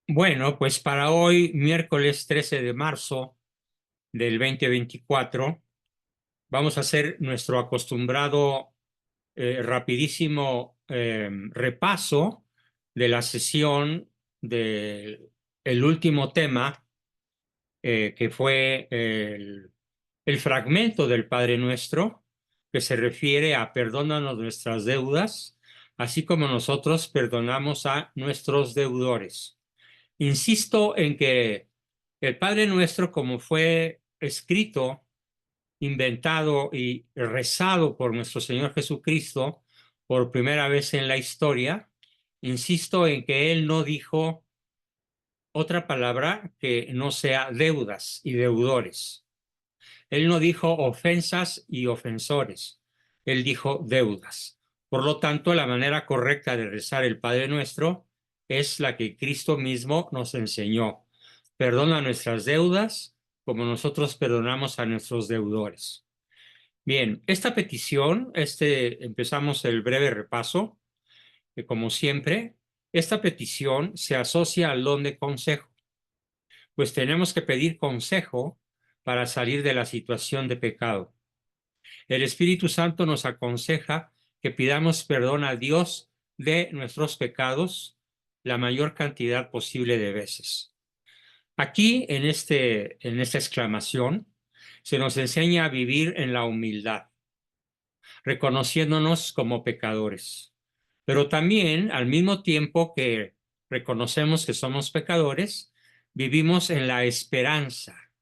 Bueno, pues para hoy, miércoles 13 de marzo del 2024, vamos a hacer nuestro acostumbrado rapidísimo repaso de la sesión del último tema, que fue el fragmento del Padre Nuestro, que se refiere a perdónanos nuestras deudas, así como nosotros perdonamos a nuestros deudores. Insisto en que el Padre Nuestro, como fue escrito, inventado y rezado por nuestro Señor Jesucristo por primera vez en la historia, insisto en que Él no dijo otra palabra que no sea deudas y deudores. Él no dijo ofensas y ofensores. Él dijo deudas. Por lo tanto, la manera correcta de rezar el Padre Nuestro es la que Cristo mismo nos enseñó. Perdona nuestras deudas como nosotros perdonamos a nuestros deudores. Bien, esta petición, empezamos el breve repaso, que como siempre, esta petición se asocia al don de consejo, pues tenemos que pedir consejo para salir de la situación de pecado. El Espíritu Santo nos aconseja que pidamos perdón a Dios de nuestros pecados la mayor cantidad posible de veces. Aquí, en esta exclamación, se nos enseña a vivir en la humildad, reconociéndonos como pecadores. Pero también, al mismo tiempo que reconocemos que somos pecadores, vivimos en la esperanza.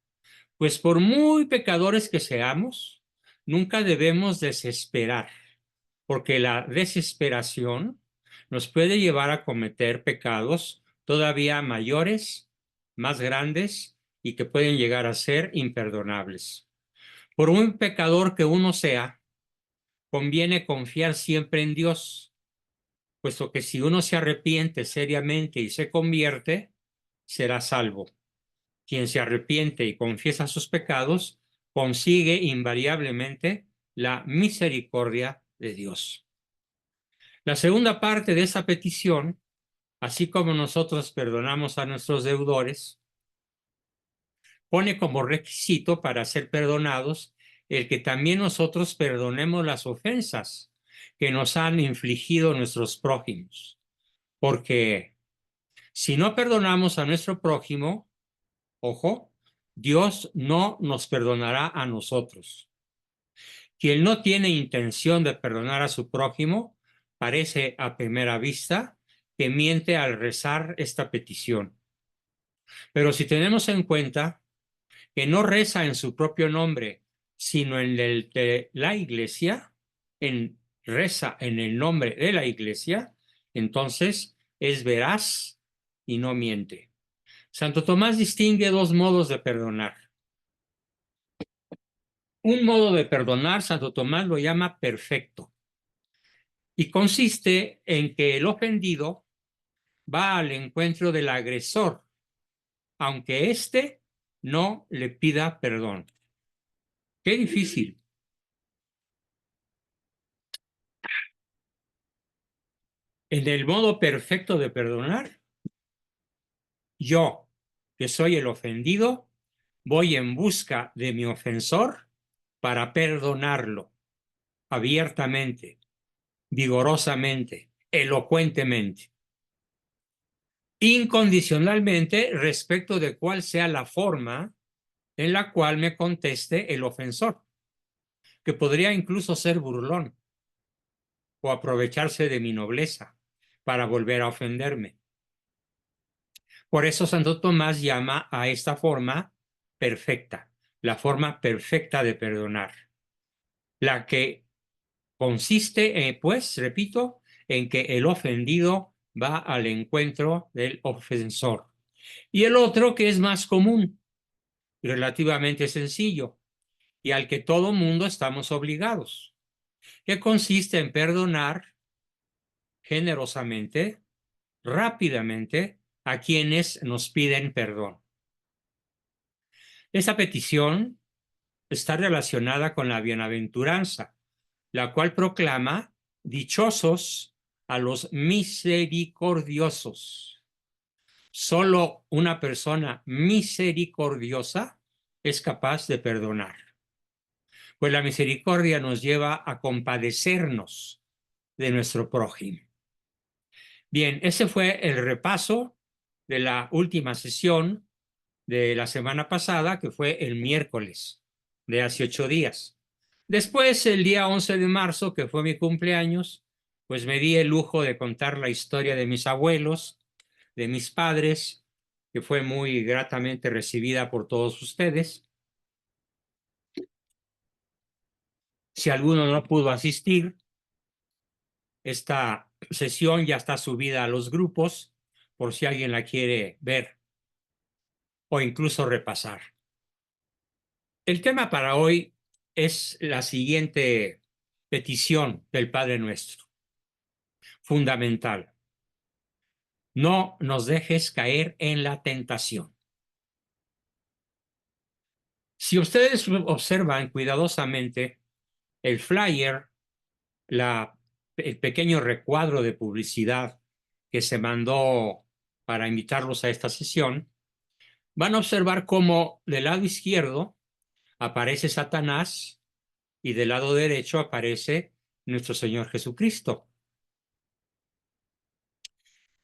Pues por muy pecadores que seamos, nunca debemos desesperar, porque la desesperación nos puede llevar a cometer pecados todavía mayores, más grandes y que pueden llegar a ser imperdonables. Por muy pecador que uno sea, conviene confiar siempre en Dios, puesto que si uno se arrepiente seriamente y se convierte, será salvo. Quien se arrepiente y confiesa sus pecados, consigue invariablemente la misericordia de Dios. La segunda parte de esa petición, así como nosotros perdonamos a nuestros deudores, pone como requisito para ser perdonados el que también nosotros perdonemos las ofensas que nos han infligido nuestros prójimos. Porque si no perdonamos a nuestro prójimo, ojo, Dios no nos perdonará a nosotros. Quien no tiene intención de perdonar a su prójimo, parece a primera vista que miente al rezar esta petición. Pero si tenemos en cuenta que no reza en su propio nombre, sino en el de la Iglesia, reza en el nombre de la Iglesia, entonces es veraz y no miente. Santo Tomás distingue dos modos de perdonar. Un modo de perdonar, Santo Tomás lo llama perfecto, y consiste en que el ofendido va al encuentro del agresor, aunque éste no le pida perdón. Qué difícil. En el modo perfecto de perdonar, yo, que soy el ofendido, voy en busca de mi ofensor para perdonarlo abiertamente, vigorosamente, elocuentemente, incondicionalmente respecto de cuál sea la forma en la cual me conteste el ofensor, que podría incluso ser burlón o aprovecharse de mi nobleza para volver a ofenderme. Por eso Santo Tomás llama a esta forma perfecta, la forma perfecta de perdonar, la que consiste, pues, repito, en que el ofendido va al encuentro del ofensor. Y el otro, que es más común y relativamente sencillo, y al que todo mundo estamos obligados, que consiste en perdonar generosamente, rápidamente, a quienes nos piden perdón. Esta petición está relacionada con la bienaventuranza, la cual proclama dichosos a los misericordiosos. Solo una persona misericordiosa es capaz de perdonar. Pues la misericordia nos lleva a compadecernos de nuestro prójimo. Bien, ese fue el repaso de la última sesión de la semana pasada, que fue el miércoles de hace 8 días. Después, el día 11 de marzo, que fue mi cumpleaños, pues me di el lujo de contar la historia de mis abuelos, de mis padres, que fue muy gratamente recibida por todos ustedes. Si alguno no pudo asistir, esta sesión ya está subida a los grupos por si alguien la quiere ver o incluso repasar. El tema para hoy es la siguiente petición del Padre Nuestro, fundamental. No nos dejes caer en la tentación. Si ustedes observan cuidadosamente el flyer, el pequeño recuadro de publicidad que se mandó para invitarlos a esta sesión, van a observar cómo del lado izquierdo aparece Satanás y del lado derecho aparece nuestro Señor Jesucristo.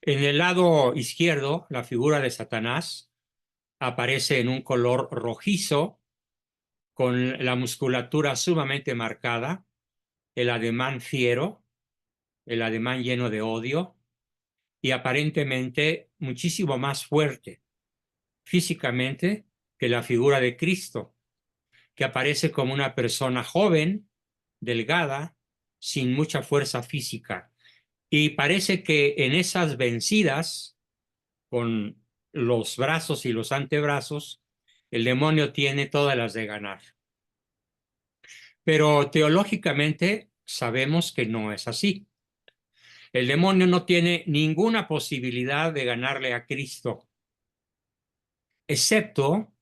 En el lado izquierdo, la figura de Satanás aparece en un color rojizo, con la musculatura sumamente marcada, el ademán fiero, el ademán lleno de odio y aparentemente muchísimo más fuerte físicamente que la figura de Cristo, que aparece como una persona joven, delgada, sin mucha fuerza física. Y parece que en esas vencidas, con los brazos y los antebrazos, el demonio tiene todas las de ganar. Pero teológicamente sabemos que no es así. El demonio no tiene ninguna posibilidad de ganarle a Cristo, excepto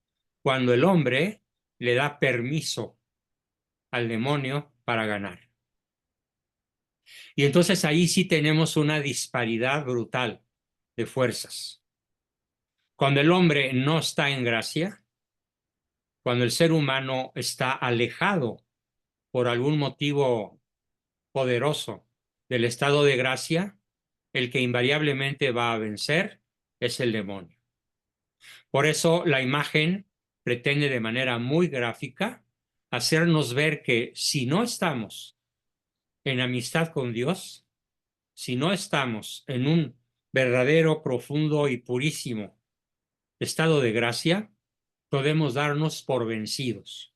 cuando el hombre le da permiso al demonio para ganar. Y entonces ahí sí tenemos una disparidad brutal de fuerzas. Cuando el hombre no está en gracia, cuando el ser humano está alejado por algún motivo poderoso del estado de gracia, el que invariablemente va a vencer es el demonio. Por eso la imagen pretende de manera muy gráfica hacernos ver que si no estamos en amistad con Dios, si no estamos en un verdadero, profundo y purísimo estado de gracia, podemos darnos por vencidos.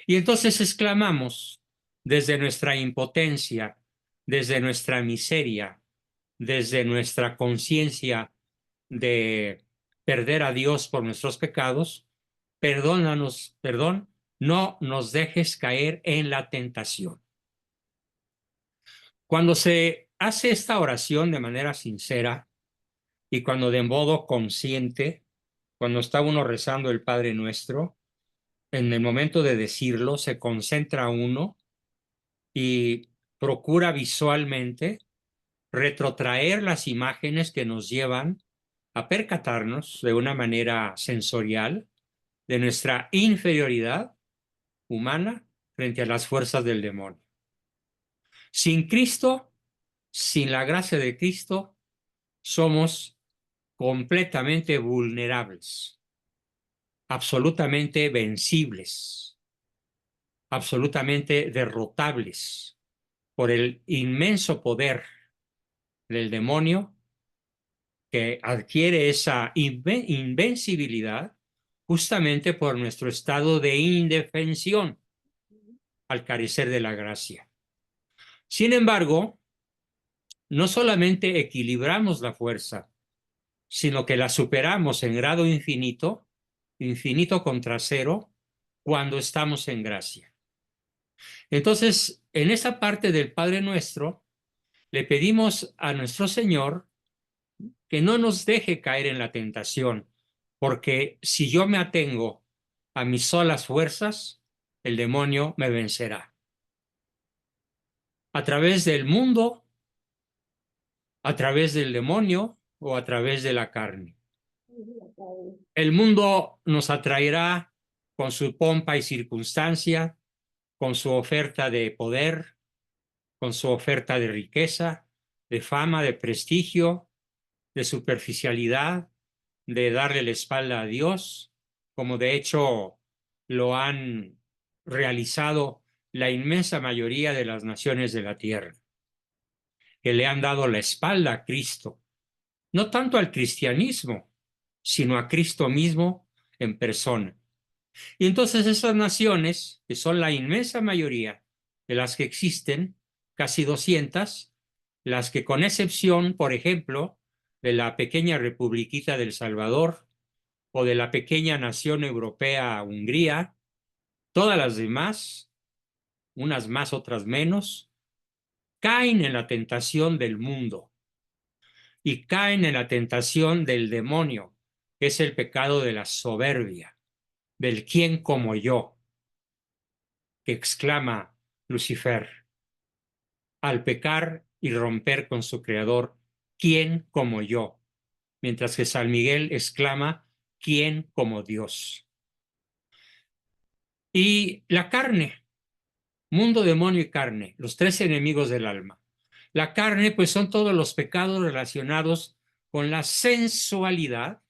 Y entonces exclamamos desde nuestra impotencia, desde nuestra miseria, desde nuestra conciencia de perder a Dios por nuestros pecados, perdónanos, perdón, no nos dejes caer en la tentación. Cuando se hace esta oración de manera sincera y cuando de modo consciente, cuando está uno rezando el Padre Nuestro, en el momento de decirlo, se concentra uno y procura visualmente retrotraer las imágenes que nos llevan a percatarnos de una manera sensorial de nuestra inferioridad humana frente a las fuerzas del demonio. Sin Cristo, sin la gracia de Cristo, somos completamente vulnerables, absolutamente vencibles, absolutamente derrotables por el inmenso poder del demonio, que adquiere esa invencibilidad justamente por nuestro estado de indefensión al carecer de la gracia. Sin embargo, no solamente equilibramos la fuerza, sino que la superamos en grado infinito, infinito contra cero, cuando estamos en gracia. Entonces, en esa parte del Padre Nuestro, le pedimos a nuestro Señor que no nos deje caer en la tentación, porque si yo me atengo a mis solas fuerzas, el demonio me vencerá. A través del mundo, a través del demonio, o a través de la carne. El mundo nos atraerá con su pompa y circunstancia, con su oferta de poder, con su oferta de riqueza, de fama, de prestigio, de superficialidad, de darle la espalda a Dios, como de hecho lo han realizado la inmensa mayoría de las naciones de la tierra, que le han dado la espalda a Cristo, no tanto al cristianismo, sino a Cristo mismo en persona. Y entonces esas naciones, que son la inmensa mayoría de las que existen, casi 200, las que con excepción, por ejemplo, de la pequeña republiquita del Salvador o de la pequeña nación europea Hungría, todas las demás, unas más, otras menos, caen en la tentación del mundo y caen en la tentación del demonio, que es el pecado de la soberbia, del quién como yo, que exclama Lucifer al pecar y romper con su creador, ¿quién como yo? Mientras que San Miguel exclama, ¿quién como Dios? Y la carne, mundo, demonio y carne, los tres enemigos del alma. La carne, pues son todos los pecados relacionados con la sensualidad,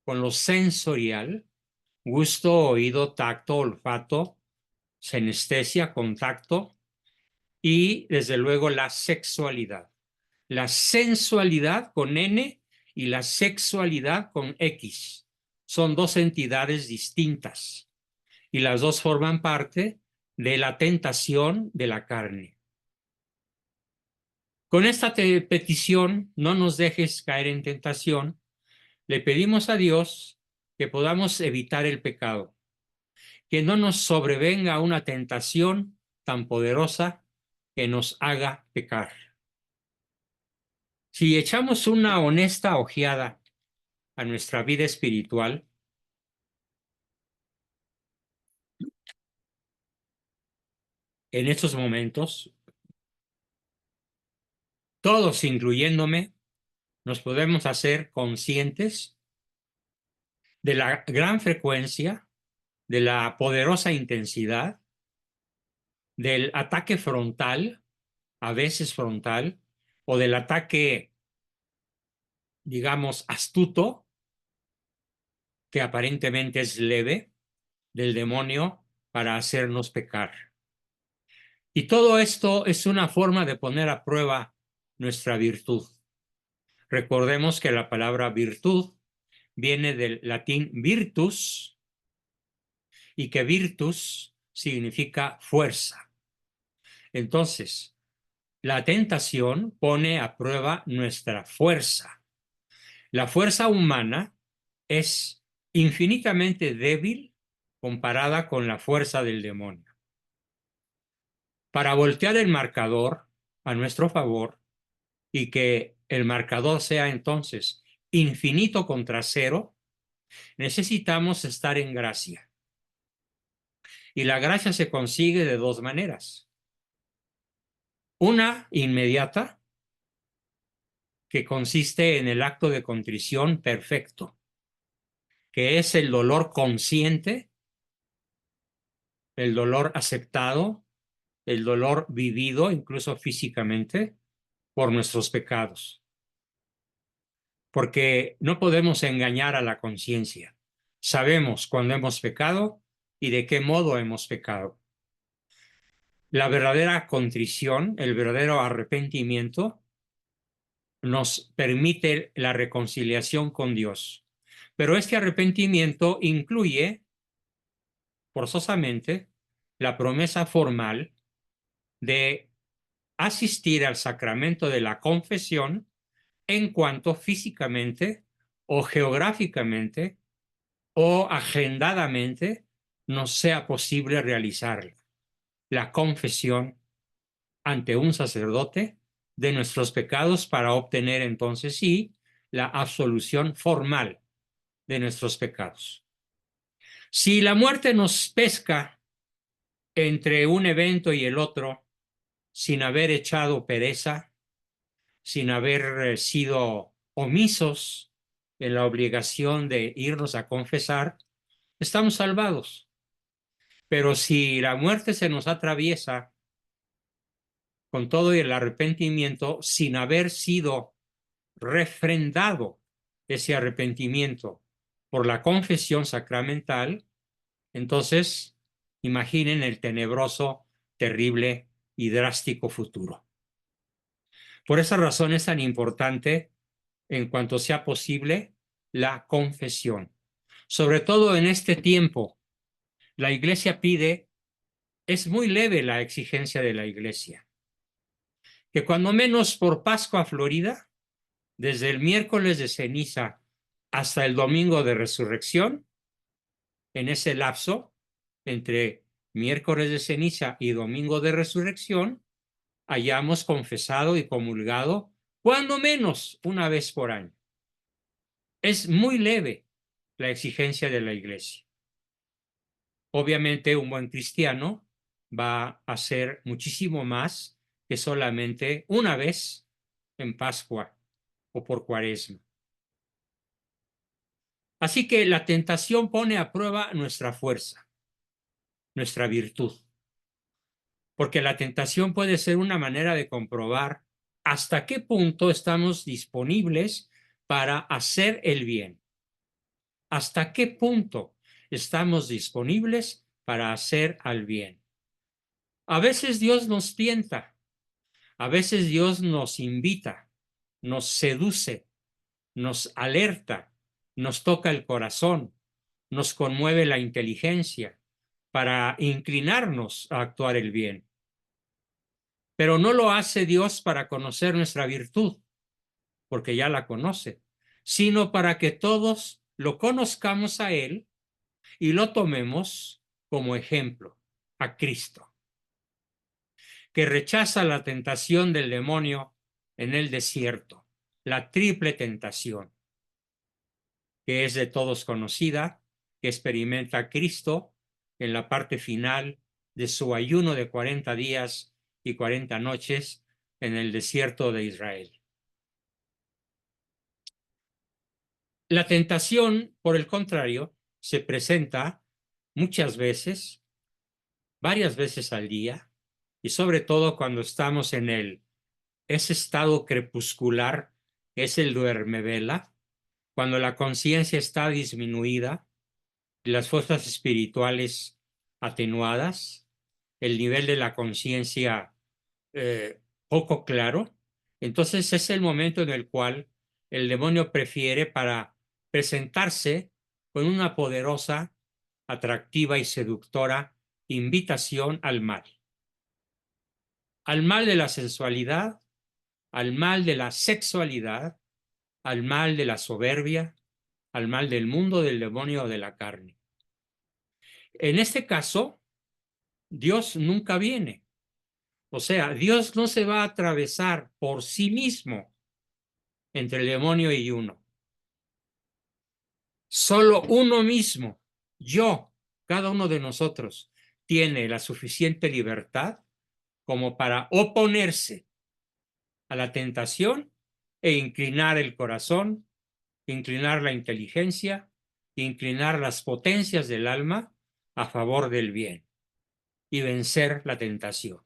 con lo sensorial, gusto, oído, tacto, olfato, senestesia, contacto y desde luego la sexualidad. La sensualidad con N y la sexualidad con X. Son dos entidades distintas y las dos forman parte de la tentación de la carne. Con esta petición, no nos dejes caer en tentación, le pedimos a Dios que podamos evitar el pecado, que no nos sobrevenga una tentación tan poderosa que nos haga pecar. Si echamos una honesta ojeada a nuestra vida espiritual, en estos momentos, todos incluyéndome, nos podemos hacer conscientes de la gran frecuencia, de la poderosa intensidad, del ataque frontal, a veces frontal, o del ataque, digamos, astuto, que aparentemente es leve, del demonio para hacernos pecar. Y todo esto es una forma de poner a prueba nuestra virtud. Recordemos que la palabra virtud viene del latín virtus y que virtus significa fuerza. Entonces, la tentación pone a prueba nuestra fuerza. La fuerza humana es infinitamente débil comparada con la fuerza del demonio. Para voltear el marcador a nuestro favor y que el marcador sea entonces infinito contra cero, necesitamos estar en gracia. Y la gracia se consigue de dos maneras. Una inmediata, que consiste en el acto de contrición perfecto, que es el dolor consciente, el dolor aceptado, el dolor vivido, incluso físicamente, por nuestros pecados. Porque no podemos engañar a la conciencia. Sabemos cuándo hemos pecado y de qué modo hemos pecado. La verdadera contrición, el verdadero arrepentimiento, nos permite la reconciliación con Dios. Pero este arrepentimiento incluye, forzosamente, la promesa formal de asistir al sacramento de la confesión en cuanto físicamente o geográficamente o agendadamente nos sea posible realizar la confesión ante un sacerdote de nuestros pecados para obtener entonces sí la absolución formal de nuestros pecados. Si la muerte nos pesca entre un evento y el otro sin haber echado pereza, sin haber sido omisos en la obligación de irnos a confesar, estamos salvados. Pero si la muerte se nos atraviesa con todo el arrepentimiento, sin haber sido refrendado ese arrepentimiento por la confesión sacramental, entonces imaginen el tenebroso, terrible y drástico futuro. Por esa razón es tan importante, en cuanto sea posible, la confesión. Sobre todo en este tiempo, la Iglesia pide, es muy leve la exigencia de la Iglesia, que cuando menos por Pascua Florida, desde el miércoles de ceniza hasta el domingo de resurrección, en ese lapso, entre miércoles de ceniza y domingo de resurrección, hayamos confesado y comulgado cuando menos una vez por año. Es muy leve la exigencia de la Iglesia. Obviamente un buen cristiano va a hacer muchísimo más que solamente una vez en Pascua o por Cuaresma. Así que la tentación pone a prueba nuestra fuerza, nuestra virtud, porque la tentación puede ser una manera de comprobar hasta qué punto estamos disponibles para hacer el bien, hasta qué punto estamos disponibles para hacer al bien. A veces Dios nos tienta, a veces Dios nos invita, nos seduce, nos alerta, nos toca el corazón, nos conmueve la inteligencia para inclinarnos a actuar el bien. Pero no lo hace Dios para conocer nuestra virtud, porque ya la conoce, sino para que todos lo conozcamos a Él y lo tomemos como ejemplo, a Cristo, que rechaza la tentación del demonio en el desierto, la triple tentación, que es de todos conocida, que experimenta Cristo en la parte final de su ayuno de 40 días y 40 noches en el desierto de Israel. La tentación, por el contrario, se presenta muchas veces, varias veces al día, y sobre todo cuando estamos en ese estado crepuscular, es el duermevela, cuando la conciencia está disminuida, las fuerzas espirituales atenuadas, el nivel de la conciencia poco claro. Entonces es el momento en el cual el demonio prefiere para presentarse con una poderosa, atractiva y seductora invitación al mal de la sensualidad, al mal de la sexualidad, al mal de la soberbia, al mal del mundo, del demonio o de la carne. En este caso, Dios nunca viene. O sea, Dios no se va a atravesar por sí mismo entre el demonio y uno. Solo uno mismo, yo, cada uno de nosotros, tiene la suficiente libertad como para oponerse a la tentación e inclinar el corazón, inclinar la inteligencia, inclinar las potencias del alma a favor del bien y vencer la tentación.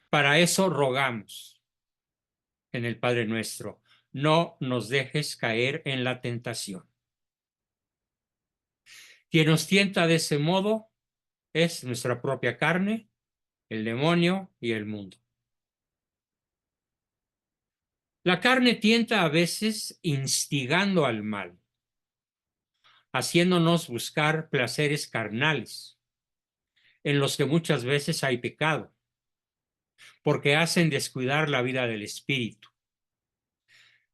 Para eso rogamos en el Padre Nuestro: no nos dejes caer en la tentación. Quien nos tienta de ese modo es nuestra propia carne, el demonio y el mundo. La carne tienta a veces instigando al mal, haciéndonos buscar placeres carnales, en los que muchas veces hay pecado, porque hacen descuidar la vida del espíritu.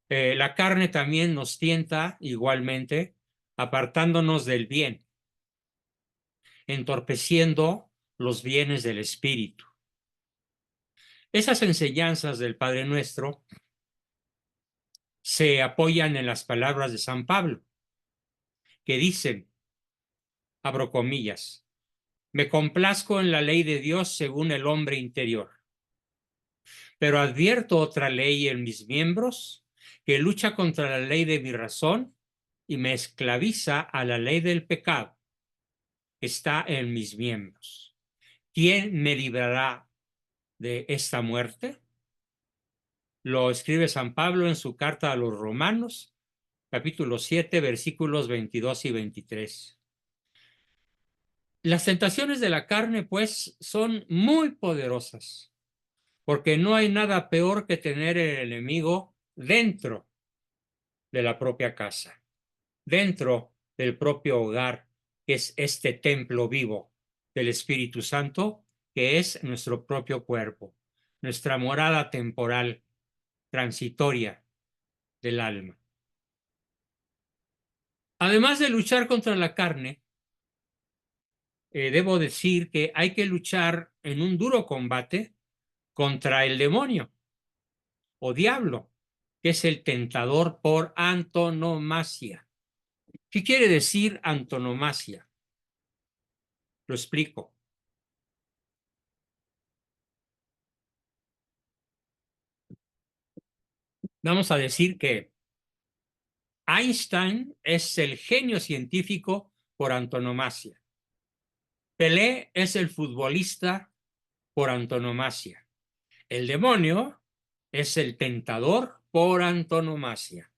La carne también nos tienta igualmente, apartándonos del bien, entorpeciendo los bienes del espíritu. Esas enseñanzas del Padre Nuestro se apoyan en las palabras de San Pablo, que dicen, abro comillas, me complazco en la ley de Dios según el hombre interior, pero advierto otra ley en mis miembros que lucha contra la ley de mi razón y me esclaviza a la ley del pecado que está en mis miembros. ¿Quién me librará de esta muerte? Lo escribe San Pablo en su carta a los Romanos, capítulo 7, versículos 22 y 23. Las tentaciones de la carne, pues, son muy poderosas, porque no hay nada peor que tener el enemigo dentro de la propia casa, dentro del propio hogar, que es este templo vivo del Espíritu Santo, que es nuestro propio cuerpo, nuestra morada temporal, transitoria del alma. Además de luchar contra la carne, debo decir que hay que luchar en un duro combate contra el demonio o diablo, que es el tentador por antonomasia. ¿Qué quiere decir antonomasia? Lo explico. Vamos a decir que Einstein es el genio científico por antonomasia. Pelé es el futbolista por antonomasia. El demonio es el tentador por antonomasia.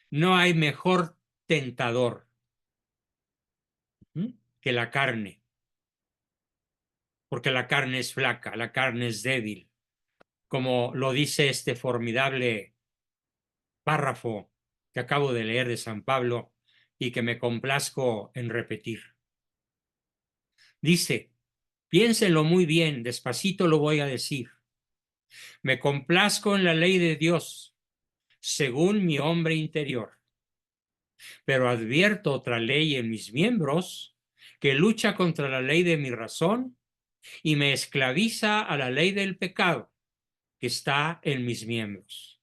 No hay mejor tentador que la carne, porque la carne es flaca, la carne es débil, como lo dice este formidable párrafo que acabo de leer de San Pablo y que me complazco en repetir. Dice, piénsenlo muy bien, despacito lo voy a decir. Me complazco en la ley de Dios, según mi hombre interior, pero advierto otra ley en mis miembros que lucha contra la ley de mi razón y me esclaviza a la ley del pecado que está en mis miembros,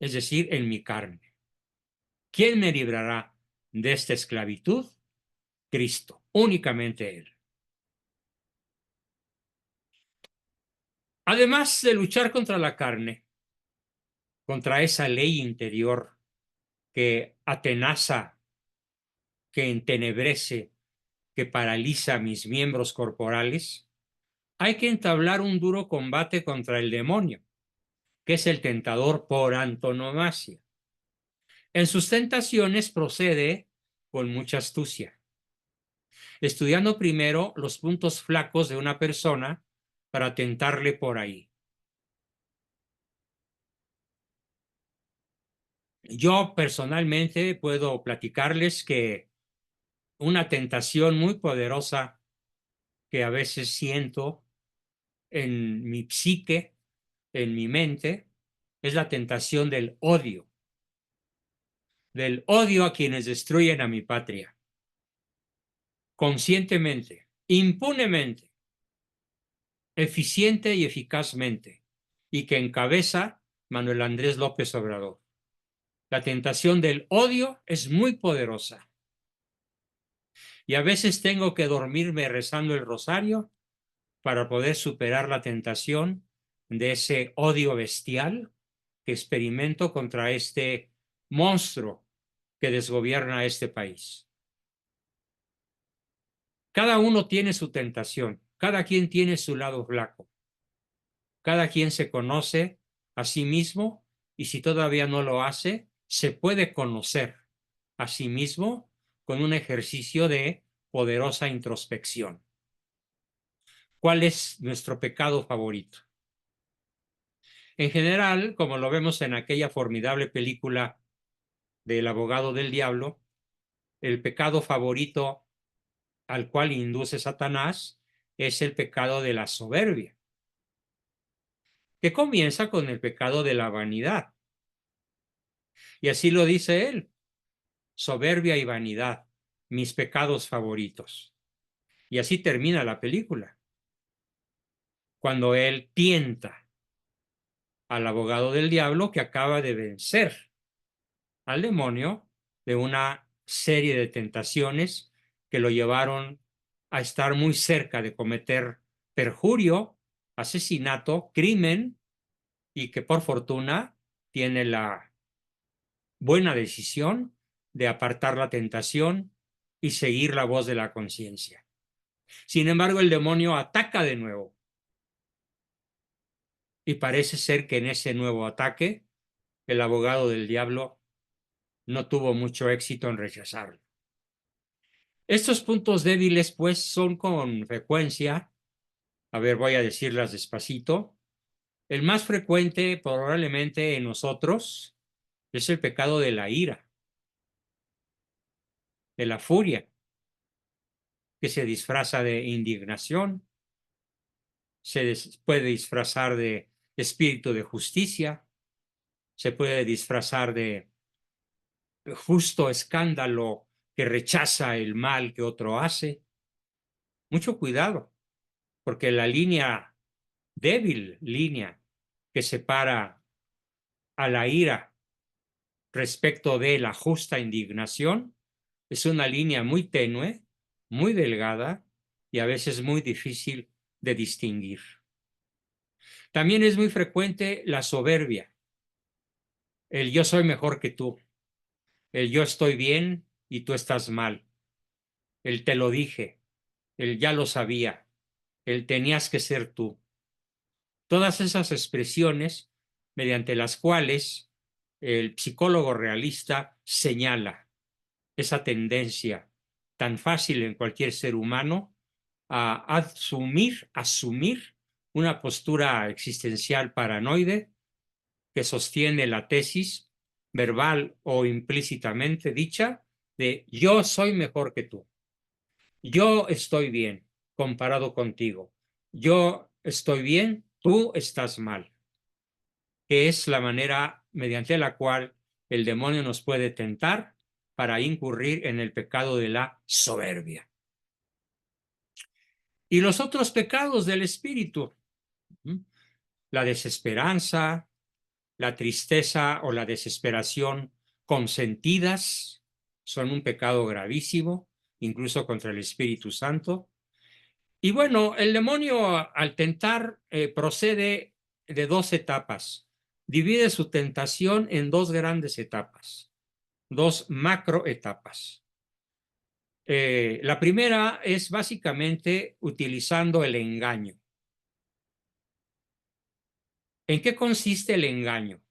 es decir, en mi carne. ¿Quién me librará de esta esclavitud? Cristo, únicamente Él. Además de luchar contra la carne, contra esa ley interior que atenaza, que entenebrece, que paraliza mis miembros corporales, hay que entablar un duro combate contra el demonio, que es el tentador por antonomasia. En sus tentaciones procede con mucha astucia, estudiando primero los puntos flacos de una persona para tentarle por ahí. Yo personalmente puedo platicarles que una tentación muy poderosa que a veces siento en mi psique, en mi mente, es la tentación del odio a quienes destruyen a mi patria, conscientemente, impunemente, eficiente y eficazmente, y que encabeza Manuel Andrés López Obrador. La tentación del odio es muy poderosa y a veces tengo que dormirme rezando el rosario para poder superar la tentación de ese odio bestial que experimento contra este monstruo que desgobierna este país. Cada uno tiene su tentación, cada quien tiene su lado flaco, cada quien se conoce a sí mismo y si todavía no lo hace, se puede conocer a sí mismo con un ejercicio de poderosa introspección. ¿Cuál es nuestro pecado favorito? En general, como lo vemos en aquella formidable película del abogado del diablo, el pecado favorito al cual induce Satanás es el pecado de la soberbia, que comienza con el pecado de la vanidad. Y así lo dice él, soberbia y vanidad, mis pecados favoritos. Y así termina la película, cuando él tienta al abogado del diablo que acaba de vencer al demonio de una serie de tentaciones que lo llevaron a estar muy cerca de cometer perjurio, asesinato, crimen, y que por fortuna tiene la buena decisión de apartar la tentación y seguir la voz de la conciencia. Sin embargo, el demonio ataca de nuevo y parece ser que en ese nuevo ataque el abogado del diablo no tuvo mucho éxito en rechazarlo. Estos puntos débiles, pues, son con frecuencia, a ver, voy a decirlas despacito, el más frecuente probablemente en nosotros es el pecado de la ira, de la furia, que se disfraza de indignación, puede disfrazar de espíritu de justicia, se puede disfrazar de justo escándalo que rechaza el mal que otro hace. Mucho cuidado, porque la línea débil, línea que separa a la ira respecto de la justa indignación, es una línea muy tenue, muy delgada y a veces muy difícil de distinguir. También es muy frecuente la soberbia, el yo soy mejor que tú, el yo estoy bien y tú estás mal, el te lo dije, el ya lo sabía, el tenías que ser tú. Todas esas expresiones mediante las cuales el psicólogo realista señala esa tendencia tan fácil en cualquier ser humano a asumir una postura existencial paranoide que sostiene la tesis, verbal o implícitamente dicha, de yo soy mejor que tú, yo estoy bien comparado contigo, yo estoy bien, tú estás mal, que es la manera mediante la cual el demonio nos puede tentar para incurrir en el pecado de la soberbia. Y los otros pecados del espíritu, la desesperanza, la tristeza o la desesperación consentidas, son un pecado gravísimo, incluso contra el Espíritu Santo. Y bueno, el demonio al tentar procede de dos etapas. Divide su tentación en dos grandes etapas, dos macroetapas. La primera es básicamente utilizando el engaño. ¿En qué consiste el engaño?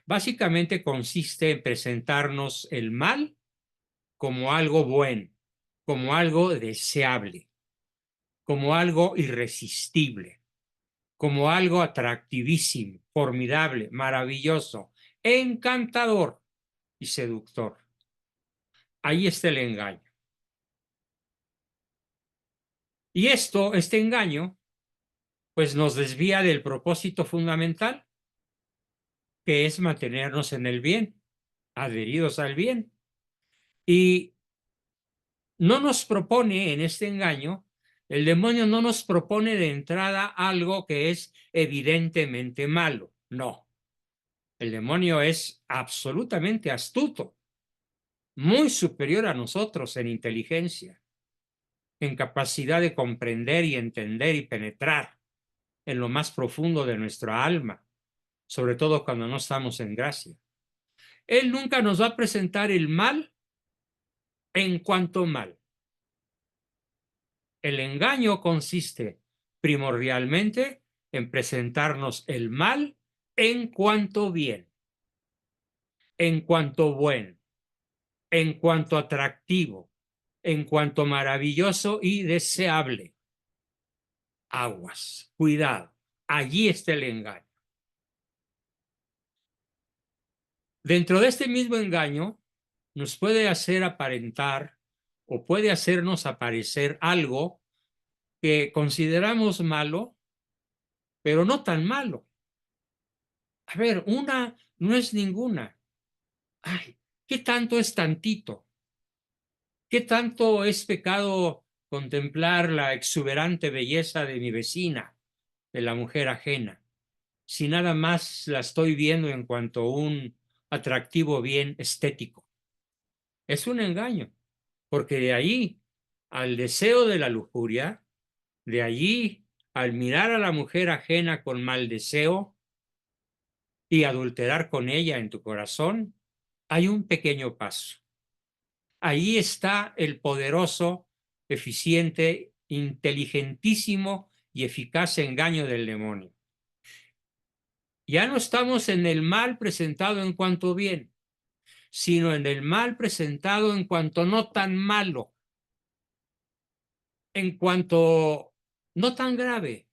Básicamente consiste en presentarnos el mal como algo bueno, como algo deseable, como algo irresistible, como algo atractivísimo, formidable, maravilloso, encantador y seductor. Ahí está el engaño. Y este engaño, pues nos desvía del propósito fundamental, que es mantenernos en el bien, adheridos al bien. Y no nos propone en este engaño, el demonio no nos propone de entrada algo que es evidentemente malo. No, el demonio es absolutamente astuto, muy superior a nosotros en inteligencia, en capacidad de comprender y entender y penetrar en lo más profundo de nuestra alma, sobre todo cuando no estamos en gracia. Él nunca nos va a presentar el mal en cuanto mal. El engaño consiste primordialmente en presentarnos el mal en cuanto bien, en cuanto bueno, en cuanto atractivo, en cuanto maravilloso y deseable. Aguas, cuidado, allí está el engaño. Dentro de este mismo engaño nos puede hacer aparentar o puede hacernos aparecer algo que consideramos malo, pero no tan malo. A ver, una no es ninguna. Ay, ¿qué tanto es tantito? ¿Qué tanto es pecado contemplar la exuberante belleza de mi vecina, de la mujer ajena, si nada más la estoy viendo en cuanto a un atractivo bien estético? Es un engaño, porque de ahí al deseo de la lujuria, de allí al mirar a la mujer ajena con mal deseo, y adulterar con ella en tu corazón, hay un pequeño paso. Ahí está el poderoso, eficiente, inteligentísimo y eficaz engaño del demonio. Ya no estamos en el mal presentado en cuanto bien, sino en el mal presentado en cuanto no tan malo, en cuanto no tan grave,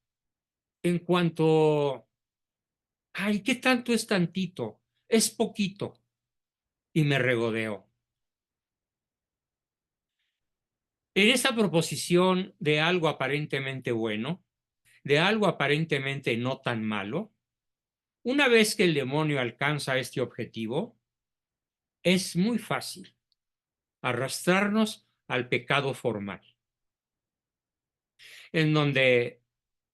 en cuanto, ay, ¿qué tanto es tantito? Es poquito y me regodeo. En esa proposición de algo aparentemente bueno, de algo aparentemente no tan malo, una vez que el demonio alcanza este objetivo, es muy fácil arrastrarnos al pecado formal, en donde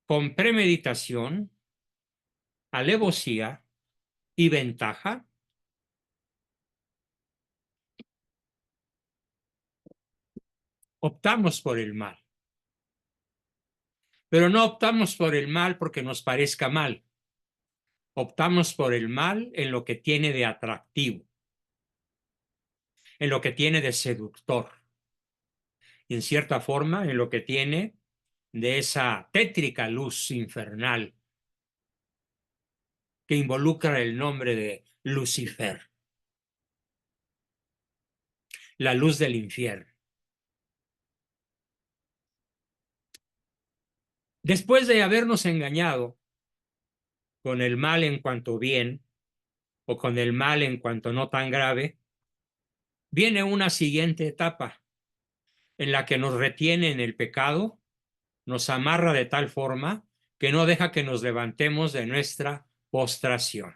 con premeditación, alevosía y ventaja, optamos por el mal. Pero no optamos por el mal porque nos parezca mal. Optamos por el mal en lo que tiene de atractivo, en lo que tiene de seductor, y en cierta forma en lo que tiene de esa tétrica luz infernal que involucra el nombre de Lucifer, la luz del infierno. Después de habernos engañado con el mal en cuanto bien o con el mal en cuanto no tan grave, viene una siguiente etapa en la que nos retiene en el pecado, nos amarra de tal forma que no deja que nos levantemos de nuestra postración.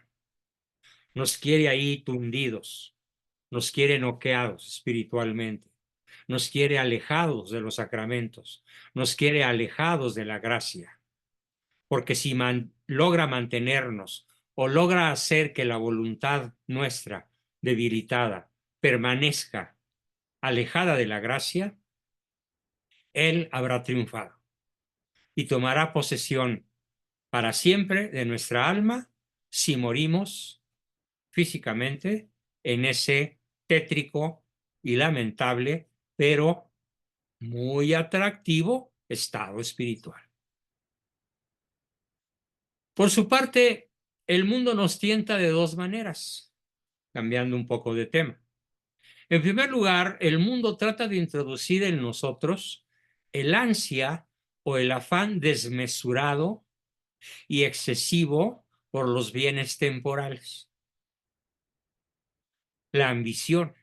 Nos quiere ahí tundidos, nos quiere noqueados espiritualmente, nos quiere alejados de los sacramentos, nos quiere alejados de la gracia, porque si logra mantenernos o logra hacer que la voluntad nuestra debilitada permanezca alejada de la gracia, Él habrá triunfado y tomará posesión para siempre de nuestra alma si morimos físicamente en ese tétrico y lamentable, pero muy atractivo estado espiritual. Por su parte, el mundo nos tienta de dos maneras, cambiando un poco de tema. En primer lugar, el mundo trata de introducir en nosotros el ansia o el afán desmesurado y excesivo por los bienes temporales. La ambición,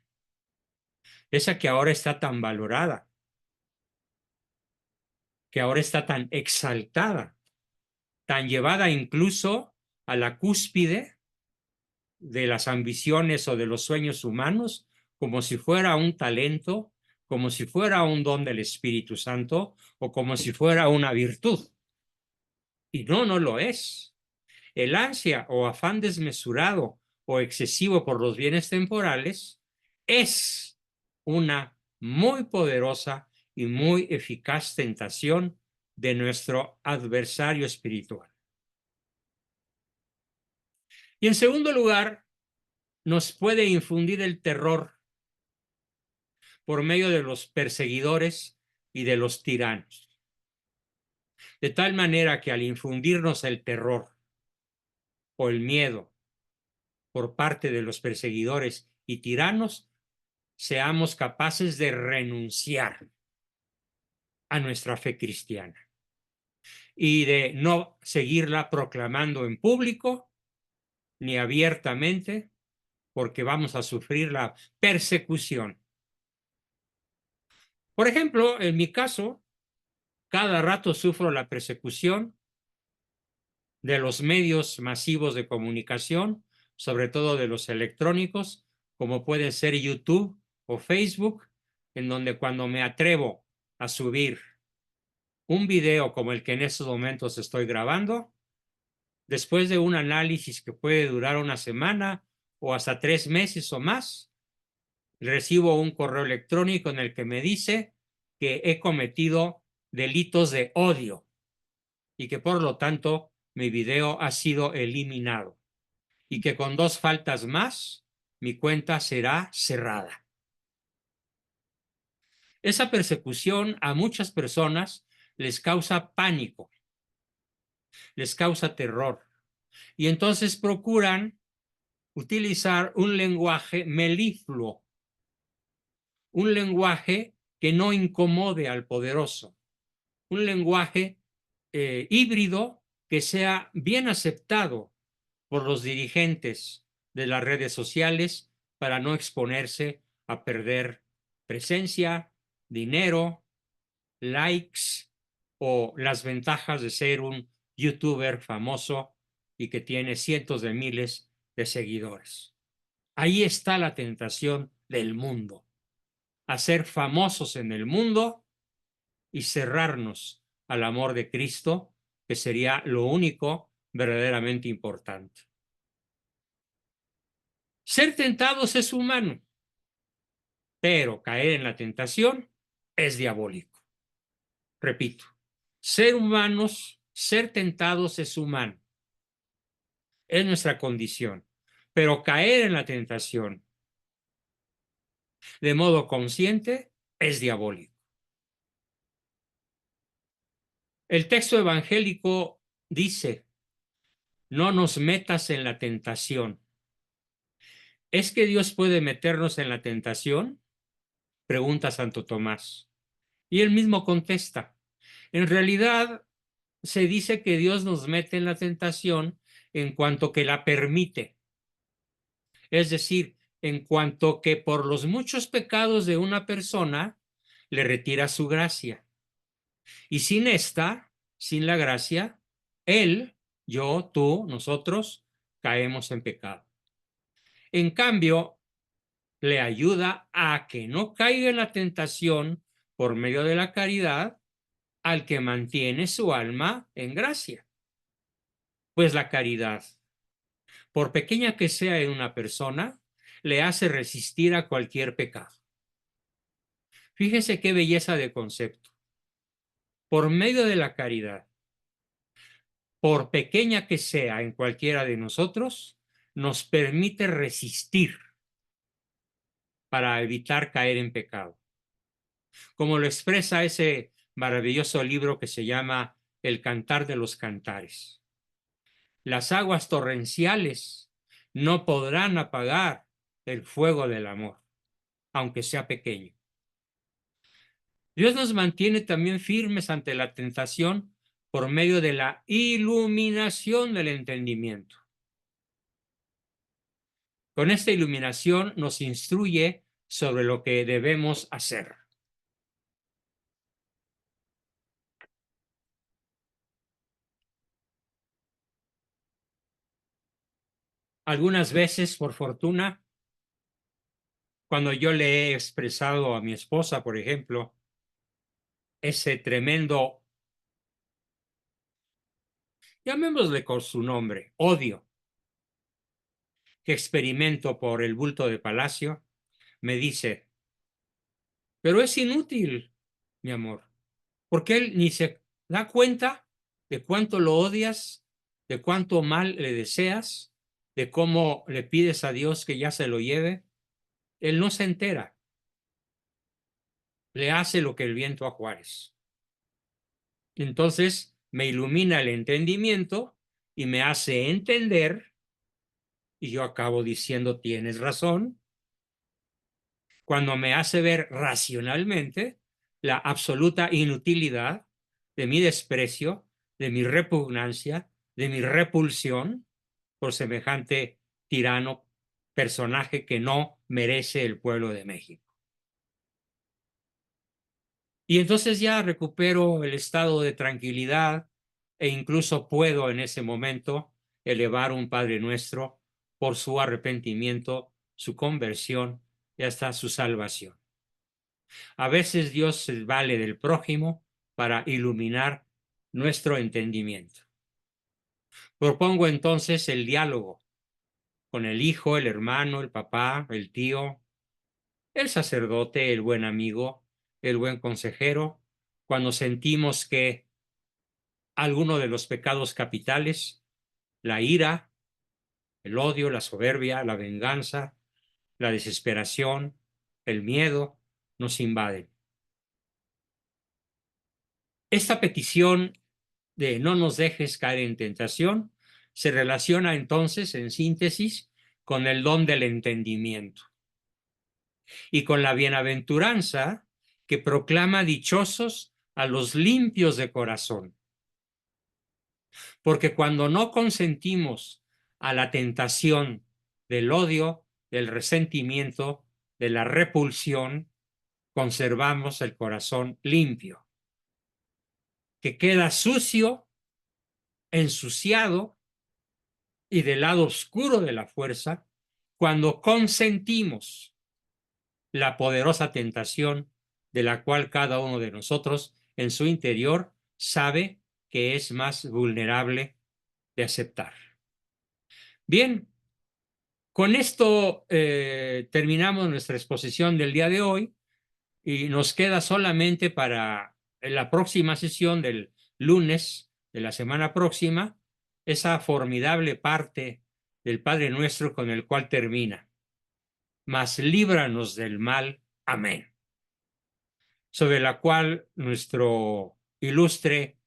esa que ahora está tan valorada, que ahora está tan exaltada, tan llevada incluso a la cúspide de las ambiciones o de los sueños humanos, como si fuera un talento, como si fuera un don del Espíritu Santo o como si fuera una virtud. Y no, no lo es. El ansia o afán desmesurado o excesivo por los bienes temporales es una muy poderosa y muy eficaz tentación de nuestro adversario espiritual. Y en segundo lugar, nos puede infundir el terror por medio de los perseguidores y de los tiranos. De tal manera que al infundirnos el terror o el miedo por parte de los perseguidores y tiranos, seamos capaces de renunciar a nuestra fe cristiana y de no seguirla proclamando en público ni abiertamente, porque vamos a sufrir la persecución. Por ejemplo, en mi caso, cada rato sufro la persecución de los medios masivos de comunicación, sobre todo de los electrónicos, como pueden ser YouTube o Facebook, en donde cuando me atrevo a subir un video como el que en estos momentos estoy grabando, después de un análisis que puede durar una semana o hasta 3 meses o más, recibo un correo electrónico en el que me dice que he cometido delitos de odio y que por lo tanto mi video ha sido eliminado. y que con 2 faltas más mi cuenta será cerrada. Esa persecución a muchas personas les causa pánico, les causa terror, y entonces procuran utilizar un lenguaje melifluo, un lenguaje que no incomode al poderoso, un lenguaje híbrido que sea bien aceptado por los dirigentes de las redes sociales para no exponerse a perder presencia, dinero, likes o las ventajas de ser un youtuber famoso y que tiene cientos de miles de seguidores. Ahí está la tentación del mundo, hacer famosos en el mundo y cerrarnos al amor de Cristo, que sería lo único verdaderamente importante. Ser tentados es humano, pero caer en la tentación es diabólico. Repito, ser humanos, ser tentados es humano, es nuestra condición, pero caer en la tentación de modo consciente es diabólico. El texto evangélico dice: no nos metas en la tentación. ¿Es que Dios puede meternos en la tentación?, pregunta Santo Tomás. Y él mismo contesta: en realidad se dice que Dios nos mete en la tentación en cuanto que la permite. Es decir, en cuanto que por los muchos pecados de una persona le retira su gracia. Y sin esta, sin la gracia, él, yo, tú, nosotros, caemos en pecado. En cambio, le ayuda a que no caiga en la tentación por medio de la caridad al que mantiene su alma en gracia. Pues la caridad, por pequeña que sea en una persona, le hace resistir a cualquier pecado. Fíjese qué belleza de concepto. Por medio de la caridad, por pequeña que sea en cualquiera de nosotros, nos permite resistir para evitar caer en pecado. Como lo expresa ese maravilloso libro que se llama El Cantar de los Cantares. Las aguas torrenciales no podrán apagar el fuego del amor, aunque sea pequeño. Dios nos mantiene también firmes ante la tentación por medio de la iluminación del entendimiento. Con esta iluminación nos instruye sobre lo que debemos hacer. Algunas veces, por fortuna, cuando yo le he expresado a mi esposa, por ejemplo, ese tremendo, llamémosle con su nombre, odio que experimento por el bulto de palacio, me dice: pero es inútil, mi amor, porque él ni se da cuenta de cuánto lo odias, de cuánto mal le deseas, de cómo le pides a Dios que ya se lo lleve. Él no se entera. Le hace lo que el viento a Juárez. Entonces me ilumina el entendimiento y me hace entender, y yo acabo diciendo: tienes razón, cuando me hace ver racionalmente la absoluta inutilidad de mi desprecio, de mi repugnancia, de mi repulsión por semejante tirano, personaje que no merece el pueblo de México. Y entonces ya recupero el estado de tranquilidad e incluso puedo en ese momento elevar un Padre Nuestro por su arrepentimiento, su conversión y hasta su salvación. A veces Dios se vale del prójimo para iluminar nuestro entendimiento. Propongo entonces el diálogo con el hijo, el hermano, el papá, el tío, el sacerdote, el buen amigo, el buen consejero, cuando sentimos que alguno de los pecados capitales, la ira, El odio, la soberbia, la venganza, la desesperación, el miedo nos invaden. Esta petición de no nos dejes caer en tentación se relaciona entonces, en síntesis, con el don del entendimiento y con la bienaventuranza que proclama dichosos a los limpios de corazón. Porque cuando no consentimos a la tentación del odio, del resentimiento, de la repulsión, conservamos el corazón limpio, que queda sucio, ensuciado y del lado oscuro de la fuerza cuando consentimos la poderosa tentación de la cual cada uno de nosotros en su interior sabe que es más vulnerable de aceptar. Bien, con esto terminamos nuestra exposición del día de hoy y nos queda solamente para la próxima sesión del lunes de la semana próxima esa formidable parte del Padre Nuestro con el cual termina: mas líbranos del mal. Amén. Sobre la cual nuestro ilustre,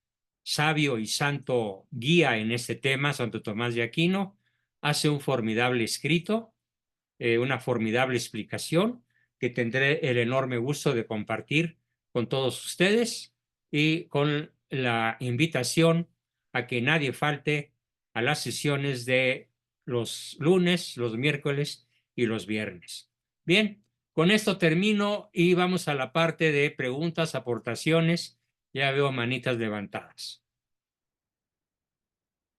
sabio y santo guía en este tema, Santo Tomás de Aquino, hace un formidable escrito, una formidable explicación que tendré el enorme gusto de compartir con todos ustedes y con la invitación a que nadie falte a las sesiones de los lunes, los miércoles y los viernes. Bien, con esto termino y vamos a la parte de preguntas, aportaciones. Ya veo manitas levantadas.